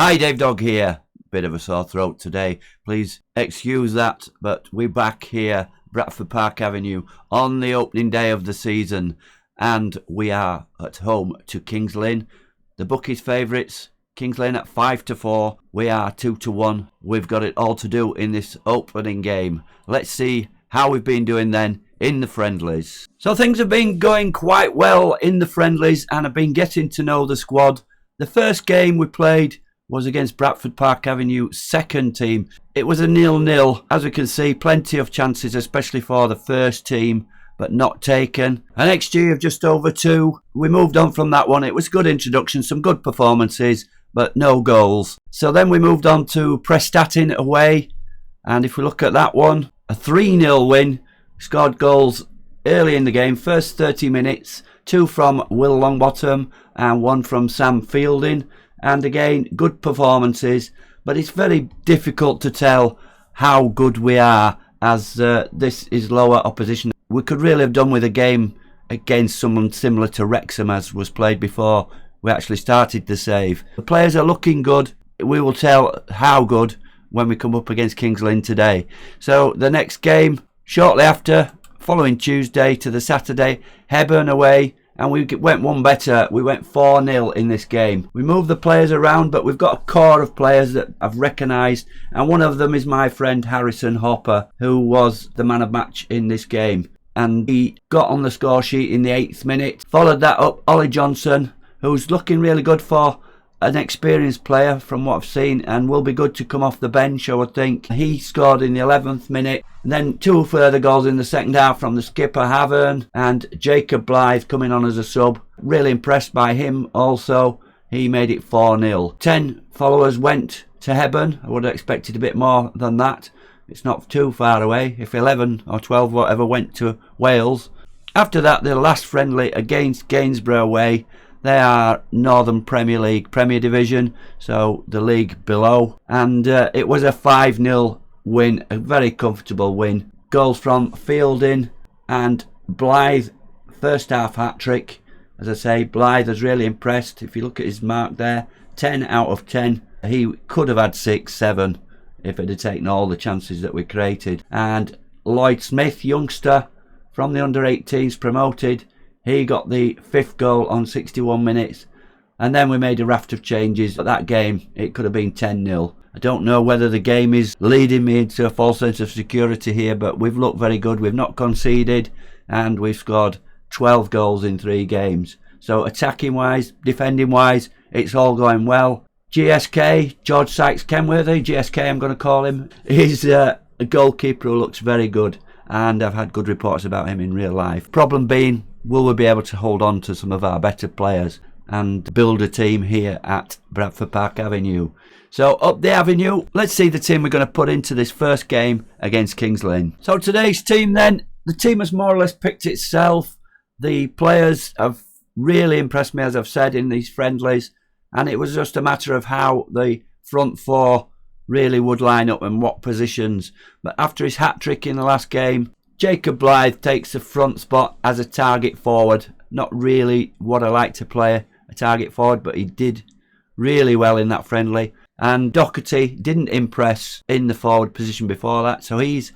Hi, Dave Dog here. Bit of a sore throat today. Please excuse that, but we're back here, Bradford Park Avenue, on the opening day of the season. And we are at home to Kings Lynn. The bookies' favourites, Kings Lynn at 5-4. We are 2-1. We've got it all to do in this opening game. Let's see how we've been doing then in the friendlies. So things have been going quite well in the friendlies and I've been getting to know the squad. The first game we played was against Bradford Park Avenue second team. It was a 0-0. As we can see, plenty of chances, especially for the first team, but not taken. An XG of just over 2. We moved on from that one. It was a good introduction, some good performances, but no goals. So then we moved on to Prestatyn away. And if we look at that one, a 3-0 win. Scored goals early in the game, first 30 minutes. 2 from Will Longbottom and 1 from Sam Fielding. And again, good performances, but it's very difficult to tell how good we are as this is lower opposition. We could really have done with a game against someone similar to Wrexham as was played before we actually started the save. The players are looking good. We will tell how good when we come up against Kings Lynn today. So the next game, shortly after, following Tuesday to the Saturday, Hebburn away. And we went one better. We went 4-0 in this game. We moved the players around, but we've got a core of players that I've recognised. And one of them is my friend Harrison Hopper, who was the man of match in this game. And he got on the score sheet in the 8th minute. Followed that up, Ollie Johnson, who's looking really good for an experienced player from what I've seen. And will be good to come off the bench, I would think. He scored in the 11th minute. And then 2 further goals in the second half from the skipper Havern and Jacob Blythe coming on as a sub. Really impressed by him also. He made it 4-0. 10 followers went to Hebburn. I would have expected a bit more than that. It's not too far away. If 11 or 12 whatever went to Wales. After that, the last friendly against Gainsborough away. They are Northern Premier League, Premier Division, so the league below. And it was a 5-0 win, a very comfortable win. Goals from Fielding and Blythe, first half hat-trick. As I say, Blythe has really impressed. If you look at his mark there, 10 out of 10. He could have had 6, 7 if it had taken all the chances that we created. And Lloyd Smith, youngster from the under-18s, promoted. He got the 5th goal on 61 minutes. And then we made a raft of changes. But that game, it could have been 10-0. I don't know whether the game is leading me into a false sense of security here, but we've looked very good. We've not conceded, and we've scored 12 goals in 3 games. So attacking-wise, defending-wise, it's all going well. GSK, George Sykes Kenworthy, GSK I'm going to call him, he's a goalkeeper who looks very good, and I've had good reports about him in real life. Problem being, will we be able to hold on to some of our better players and build a team here at Bradford Park Avenue? So up the avenue, let's see the team we're going to put into this first game against Kings Lynn. So today's team then, the team has more or less picked itself. The players have really impressed me, as I've said, in these friendlies. And it was just a matter of how the front 4 really would line up and what positions. But after his hat-trick in the last game, Jacob Blythe takes the front spot as a target forward. Not really what I like to play, a target forward, but he did really well in that friendly. And Doherty didn't impress in the forward position before that, so he's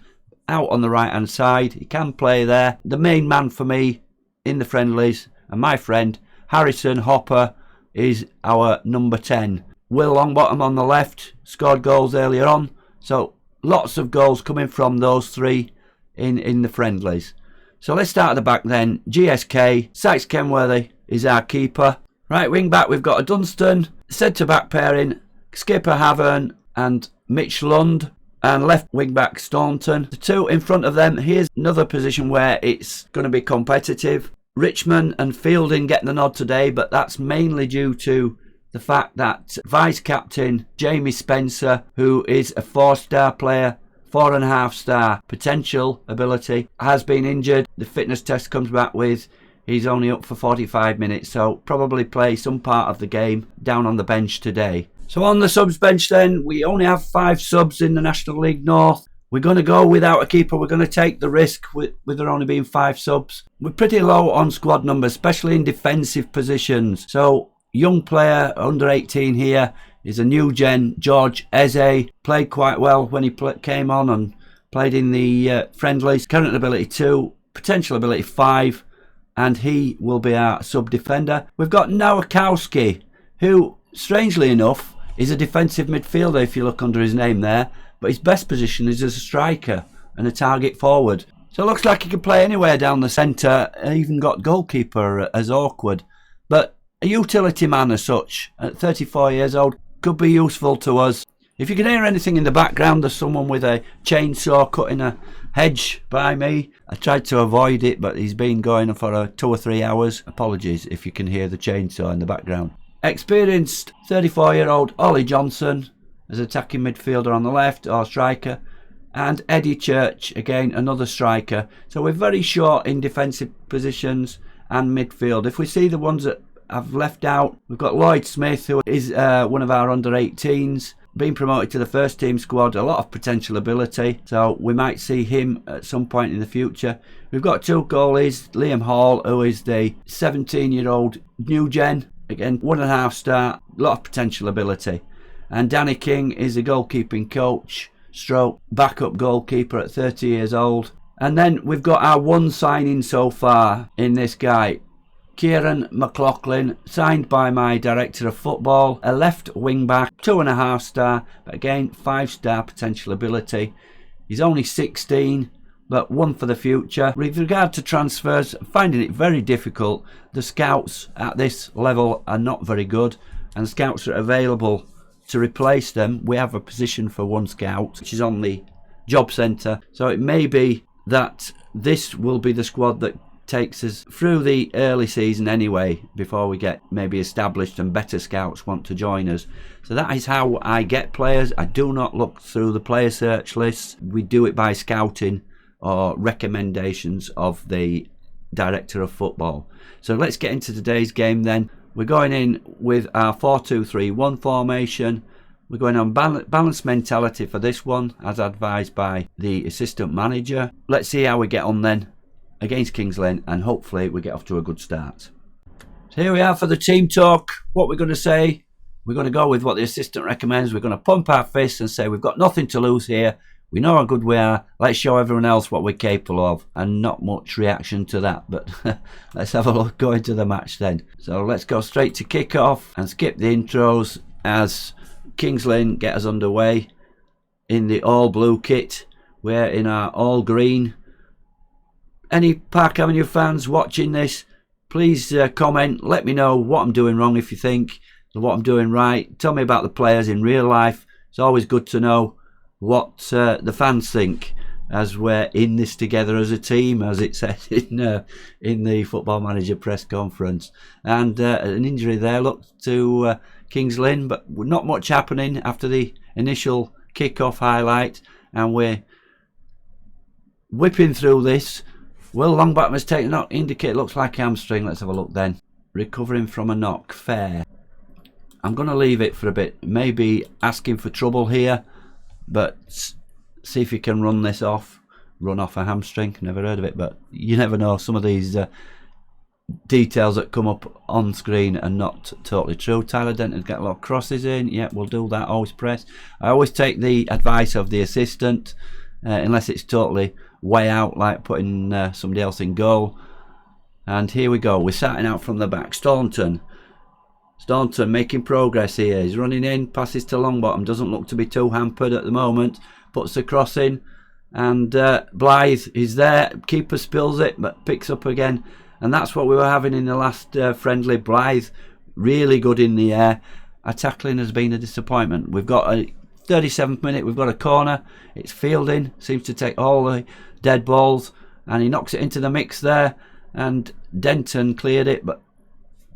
out on the right hand side. He can play there. The main man for me in the friendlies, and my friend Harrison Hopper, is our number 10. Will Longbottom on the left, scored goals earlier on, so lots of goals coming from those 3 in the friendlies. So let's start at the back then. GSK, Sykes Kenworthy is our keeper. Right wing back, we've got a Dunstan, centre back pairing, skipper Havern and Mitch Lund, and left wing back Staunton. The 2 in front of them, here's another position where it's going to be competitive. Richmond and Fielding getting the nod today, but that's mainly due to the fact that vice captain Jamie Spencer, who is a 4-star player, 4.5-star potential ability, has been injured. The fitness test comes back with he's only up for 45 minutes, so probably play some part of the game down on the bench today. So on the subs bench then, we only have 5 subs in the National League North. We're going to go without a keeper. We're going to take the risk with there only being 5 subs. We're pretty low on squad numbers, especially in defensive positions. So young player, under 18 here, is a new gen George Eze. Played quite well when he came on and played in the friendlies. Current ability 2, potential ability 5, and he will be our sub-defender. We've got Nowakowski, who, strangely enough, is a defensive midfielder if you look under his name there, but his best position is as a striker and a target forward. So it looks like he can play anywhere down the centre. Even got goalkeeper as awkward. But a utility man as such, at 34 years old, could be useful to us. If you can hear anything in the background, there's someone with a chainsaw cutting a hedge by me. I tried to avoid it, but he's been going for 2 or 3 hours. Apologies if you can hear the chainsaw in the background. Experienced 34-year-old Ollie Johnson as attacking midfielder on the left, or striker. And Eddie Church, again, another striker. So we're very short in defensive positions and midfield. If we see the ones that I've left out, we've got Lloyd Smith, who is one of our under-18s. Being promoted to the first team squad, a lot of potential ability, so we might see him at some point in the future. We've got 2 goalies, Liam Hall, who is the 17-year-old new gen, again 1.5 star, a lot of potential ability, and Danny King is a goalkeeping coach stroke backup goalkeeper at 30 years old. And then we've got our one signing so far in this guy, Kieran McLaughlin, signed by my director of football, a left wing back, 2.5 star, but again 5 star potential ability. He's only 16, but one for the future. With regard to transfers, I'm finding it very difficult. The scouts at this level are not very good, and scouts are available to replace them. We have a position for 1 scout, which is on the job centre, so it may be that this will be the squad that takes us through the early season anyway, before we get maybe established and better scouts want to join us. So that is how I get players. I do not look through the player search lists. We do it by scouting or recommendations of the director of football. So let's get into today's game then. We're going in with our 4-2-3-1 formation. We're going on balanced mentality for this one, as advised by the assistant manager. Let's see how we get on then against Kings Lynn, and hopefully we get off to a good start. So here we are for the team talk. What we're going to say, we're going to go with what the assistant recommends. We're going to pump our fists and say we've got nothing to lose here. We know how good we are. Let's show everyone else what we're capable of. And not much reaction to that, but let's have a look, go into the match then. So let's go straight to kick-off and skip the intros as Kings Lynn get us underway in the all blue kit. We're in our all green. Any Park Avenue fans watching this, please comment. Let me know what I'm doing wrong if you think, and what I'm doing right. Tell me about the players in real life. It's always good to know what the fans think as we're in this together as a team, as it said in the Football Manager press conference. And an injury there, look, to Kings Lynn, but not much happening after the initial kick-off highlight, and we're whipping through this. Will Longback has taken a knock, indicate looks like hamstring. Let's have a look then. Recovering from a knock, fair. I'm going to leave it for a bit, maybe asking for trouble here, but see if you can run this off. Run off a hamstring, never heard of it, but you never know. Some of these details that come up on screen are not totally true. Tyler Denton's got a lot of crosses in. Yeah, we'll do that, always press. I always take the advice of the assistant, unless it's totally way out, like putting somebody else in goal. And here we go, we're starting out from the back. Staunton making progress here. He's running in, passes to Longbottom, doesn't look to be too hampered at the moment, puts the cross in, and Blythe is there. Keeper spills it but picks up again, and that's what we were having in the last friendly. Blythe really good in the air. Our tackling has been a disappointment. We've got a 37th minute, we've got a corner. It's Fielding, seems to take all the dead balls, and he knocks it into the mix there, and Denton cleared it, but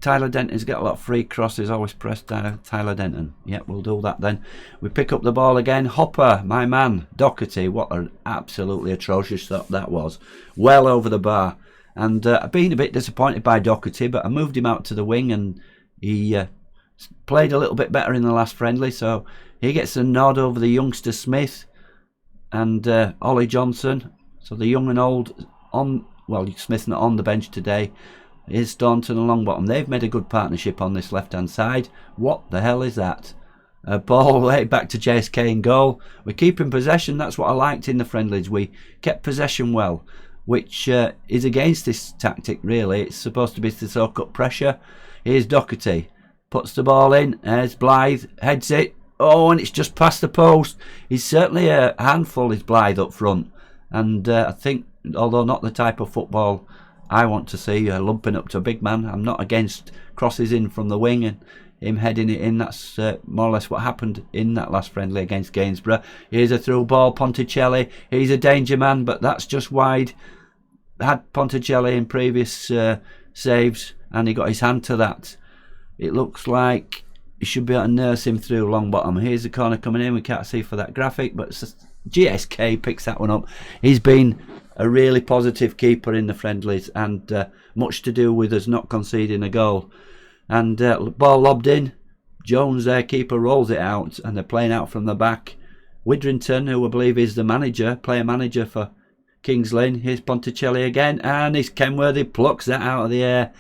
Tyler Denton's got a lot of free crosses. Always press Tyler Denton. Yeah, we'll do that then. We pick up the ball again. Hopper, my man, Doherty. What an absolutely atrocious shot that was. Well over the bar. And I've been a bit disappointed by Doherty, but I moved him out to the wing, and he played a little bit better in the last friendly, so he gets a nod over the youngster Smith and Ollie Johnson. So the young and old on, well, Smith's not on the bench today. Here's Staunton and Longbottom. They've made a good partnership on this left-hand side. What the hell is that? Ball way back to JSK in goal. We're keeping possession. That's what I liked in the friendlies. We kept possession well, which is against this tactic, really. It's supposed to be to soak up pressure. Here's Doherty. Puts the ball in. There's Blythe. Heads it. Oh, and it's just past the post. He's certainly a handful, is Blythe, up front. And I think, although not the type of football I want to see, lumping up to a big man, I'm not against crosses in from the wing and him heading it in. That's more or less what happened in that last friendly against Gainsborough. Here's a through ball, Ponticelli. He's a danger man, but that's just wide. Had Ponticelli in previous saves, and he got his hand to that. It looks like he should be able to nurse him through long bottom. Here's the corner coming in. We can't see for that graphic, but GSK picks that one up. He's been a really positive keeper in the friendlies, and much to do with us not conceding a goal. And ball lobbed in. Jones, their keeper, rolls it out, and they're playing out from the back. Widrington, who I believe is the manager, player manager for Kings Lynn. Here's Ponticelli again, and his Kenworthy plucks that out of the air.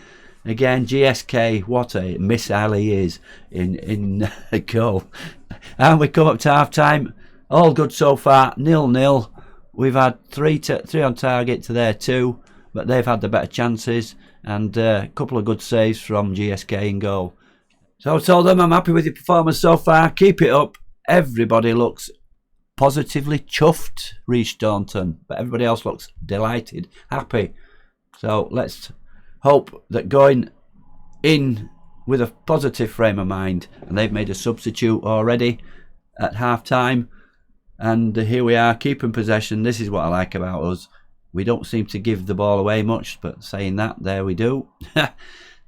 Again, GSK, what a missile he is in a goal. And we come up to half time. All good so far, 0-0. We've had three on target to their 2, but they've had the better chances, and a couple of good saves from GSK in goal. So I told them I'm happy with your performance so far. Keep it up. Everybody looks positively chuffed, Reece Staunton, but everybody else looks delighted, happy. So let's hope that going in with a positive frame of mind, and they've made a substitute already at half time, and here we are keeping possession. This is what I like about us. We don't seem to give the ball away much, but saying that, there we do.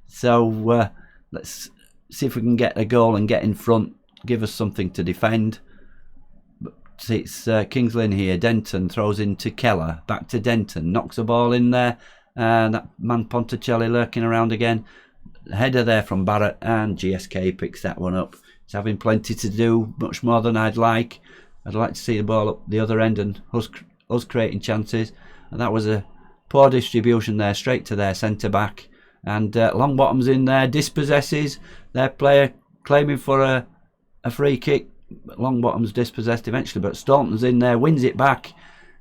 So let's see if we can get a goal and get in front, give us something to defend. But it's Kings Lynn here. Denton throws into Keller, back to Denton, knocks the ball in there, and that man Ponticelli lurking around again. Header there from Barrett, and GSK picks that one up. It's having plenty to do, much more than I'd like. I'd like to see the ball up the other end and us creating chances. And that was a poor distribution there, straight to their centre back. And Longbottom's in there, dispossesses their player, claiming for a free kick. Longbottom's dispossessed eventually, but Staunton's in there, wins it back.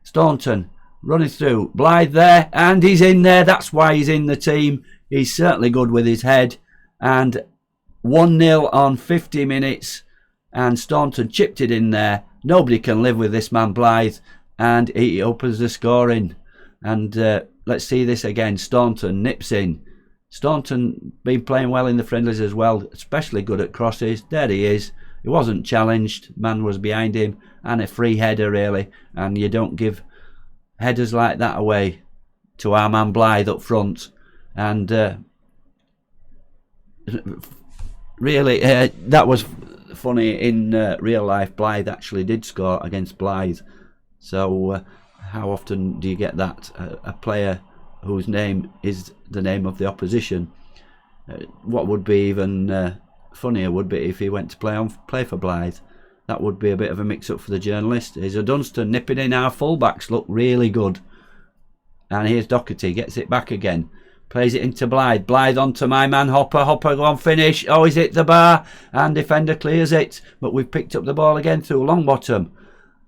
Staunton running through, Blythe there, and he's in there. That's why he's in the team. He's certainly good with his head. And 1-0 on 50 minutes, and Staunton chipped it in there. Nobody can live with this man Blythe, and he opens the scoring. And let's see this again. Staunton nips in. Staunton been playing well in the friendlies as well, especially good at crosses. There he is. He wasn't challenged. Man was behind him, and a free header really. And you don't give headers like that away to our man Blythe up front. And really, that was funny. In real life, Blythe actually did score against Blythe. So how often do you get that? A player whose name is the name of the opposition. What would be even funnier would be if he went to play for Blythe. That would be a bit of a mix-up for the journalist. Here's a Dunstan nipping in. Our fullbacks look really good. And here's Doherty, gets it back again. Plays it into Blythe. Blythe onto my man Hopper. Hopper go on finish. Oh, he's hit the bar. And defender clears it. But we've picked up the ball again through Longbottom.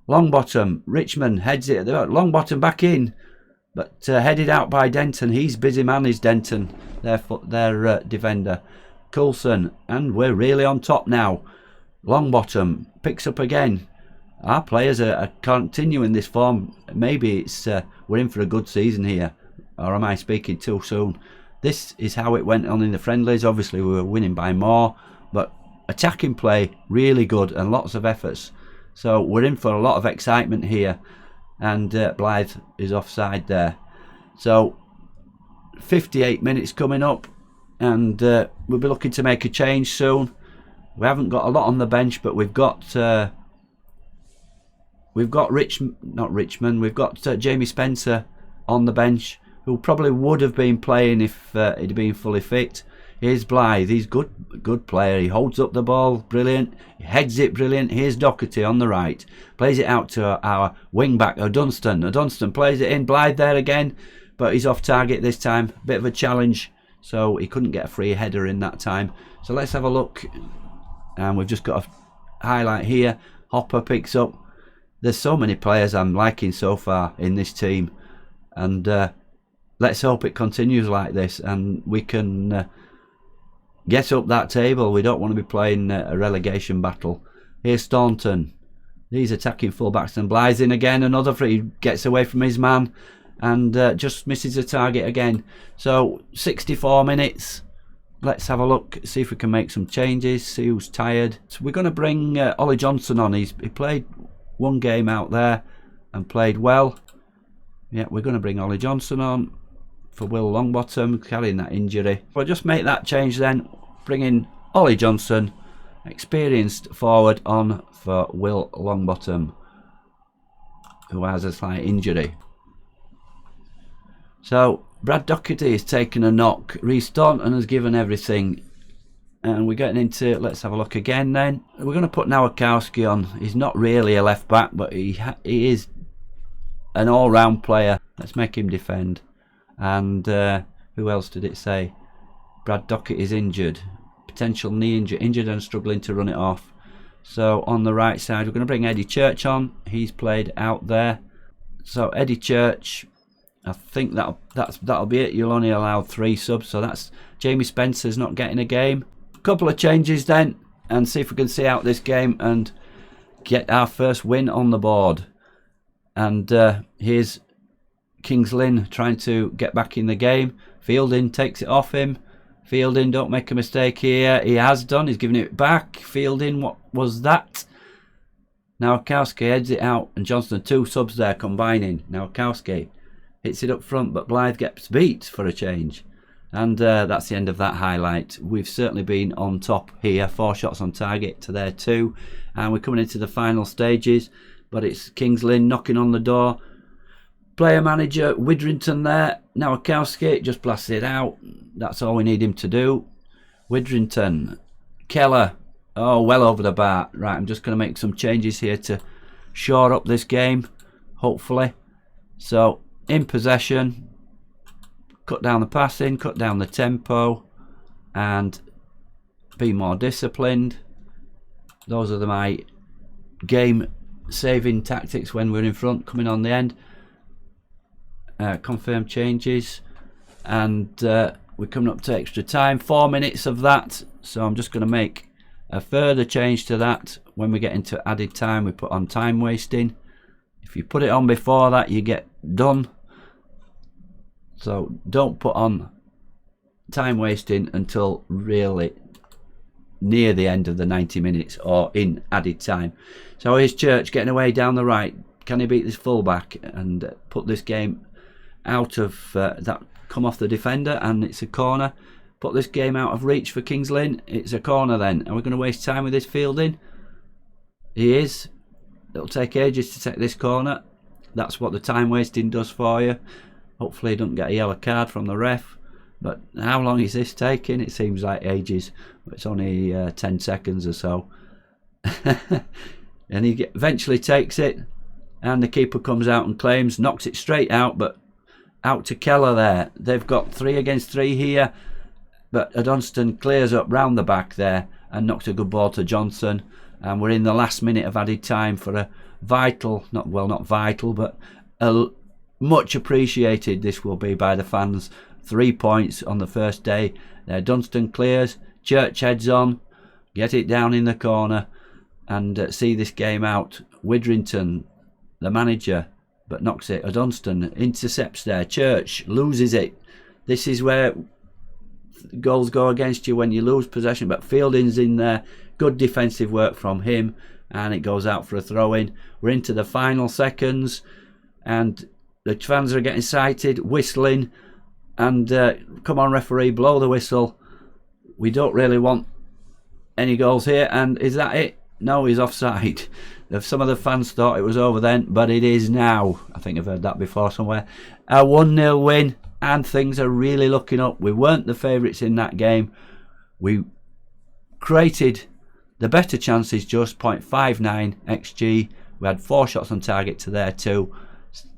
Longbottom. Richmond heads it. Longbottom back in. But headed out by Denton. He's busy man, is Denton. Their defender. Coulson. And we're really on top now. Longbottom picks up again. Our players are continuing this form. Maybe it's we're in for a good season here. Or am I speaking too soon? This is how it went on in the friendlies. Obviously we were winning by more, but attacking play really good and lots of efforts. So we're in for a lot of excitement here. And Blythe is offside there. So 58 minutes coming up, and we'll be looking to make a change soon. We haven't got a lot on the bench, but we've got We've got Jamie Spencer on the bench, who probably would have been playing if he'd been fully fit. Here's Blythe. He's good player. He holds up the ball, brilliant. He heads it, brilliant. Here's Doherty on the right. Plays it out to our wing back, O'Dunstan. O'Dunstan plays it in. Blythe there again, but he's off target this time. Bit of a challenge, so he couldn't get a free header in that time. So let's have a look. And we've just got highlight here. Hopper picks up. There's so many players I'm liking so far in this team, and let's hope it continues like this and we can get up that table. We don't want to be playing a relegation battle. Here's Staunton. These attacking fullbacks, and Blythe's in again. Another free, gets away from his man and just misses the target again. So 64 minutes. Let's have a look, see if we can make some changes, see who's tired. So we're going to bring Ollie Johnson on. He played one game out there and played well. Yeah, we're going to bring Ollie Johnson on for Will Longbottom, carrying that injury. We'll just make that change then, bringing Ollie Johnson, experienced forward, on for Will Longbottom, who has a slight injury. So Brad Doherty has taken a knock. Reece Staunton has given everything. And we're getting into, let's have a look again then. We're going to put Nowakowski on. He's not really a left back, but he is an all-round player. Let's make him defend. And who else did it say? Brad Doherty is injured. Potential knee injury. Injured and struggling to run it off. So on the right side, we're going to bring Eddie Church on. He's played out there. So Eddie Church, I think that'll be it. You'll only allow 3 subs. So that's Jamie Spencer's not getting a game. Couple of changes then, and see if we can see out this game and get our first win on the board. And here's Kings Lynn trying to get back in the game. Fielding takes it off him. Fielding, don't make a mistake here. He has done. He's giving it back. Fielding, what was that? Nowakowski heads it out, and Johnston, 2 subs there combining. Nowakowski hits it up front, but Blythe gets beat for a change. And that's the end of that highlight. We've certainly been on top here. 4 shots on target to their 2. And we're coming into the final stages. But it's Kings Lynn knocking on the door. Player manager Widrington there. Nowakowski just blasts it out. That's all we need him to do. Widrington. Keller. Oh, well over the bar. Right, I'm just going to make some changes here to shore up this game, hopefully. So, in possession. Cut down the passing, cut down the tempo, and be more disciplined. Those are my game-saving tactics when we're in front, coming on the end. Confirm changes, and we're coming up to extra time. 4 minutes of that, so I'm just going to make a further change to that. When we get into added time, we put on time wasting. If you put it on before that, you get done. So don't put on time wasting until really near the end of the 90 minutes or in added time. So here's Church getting away down the right. Can he beat this fullback and put this game out of that, come off the defender, and it's a corner. Put this game out of reach for Kings Lynn. It's a corner then. And we're going to waste time with this fielding. He is. It'll take ages to take this corner. That's what the time wasting does for you. Hopefully he doesn't get a yellow card from the ref. But how long is this taking? It seems like ages. It's only 10 seconds or so. And he eventually takes it. And the keeper comes out and claims. Knocks it straight out. But out to Keller there. They've got 3 against 3 here. But Adonston clears up round the back there. And knocks a good ball to Johnson. And we're in the last minute of added time for a vital, not vital, but a much appreciated, this will be by the fans, 3 points on the first day. There, Dunstan clears, Church heads on, get it down in the corner, and see this game out. Widrington, the manager, but knocks it. Dunstan intercepts there. Church loses it. This is where goals go against you, when you lose possession. But Fielding's in there. Good defensive work from him, and it goes out for a throw-in. We're into the final seconds, and the fans are getting excited, whistling, and come on referee, blow the whistle. We don't really want any goals here. And is that it? No, he's offside. Some of the fans thought it was over then, but it is now. I think I've heard that before somewhere. A 1-0 win, and things are really looking up. We weren't the favourites in that game. We created the better chances, just 0.59 XG. We had 4 shots on target to their 2.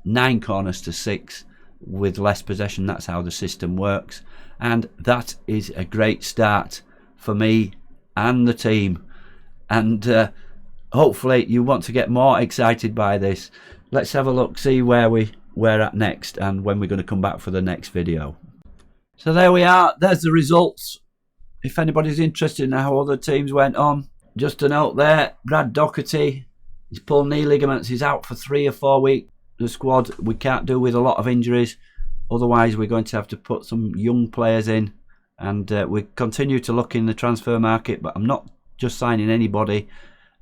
9 corners to 6 with less possession. That's how the system works, and that is a great start for me and the team. And hopefully you want to get more excited by this. Let's have a look, see where we're at next and when we're going to come back for the next video. So there we are, there's the results. If anybody's interested in how other teams went on, just a note there, Brad Doherty, he's pulled knee ligaments, he's out for 3 or 4 weeks. The squad we can't do with a lot of injuries, otherwise we're going to have to put some young players in, and we continue to look in the transfer market, but I'm not just signing anybody.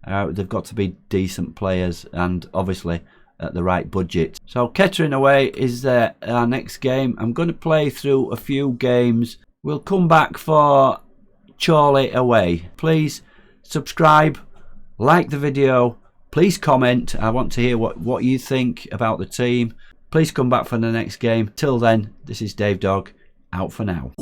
They've got to be decent players and obviously at the right budget. So Kettering away is our next game. I'm going to play through a few games. We'll come back for Chorley away. Please subscribe, like the video, please comment. I want to hear what you think about the team. Please come back for the next game. Till then, this is Dave Dog, out for now.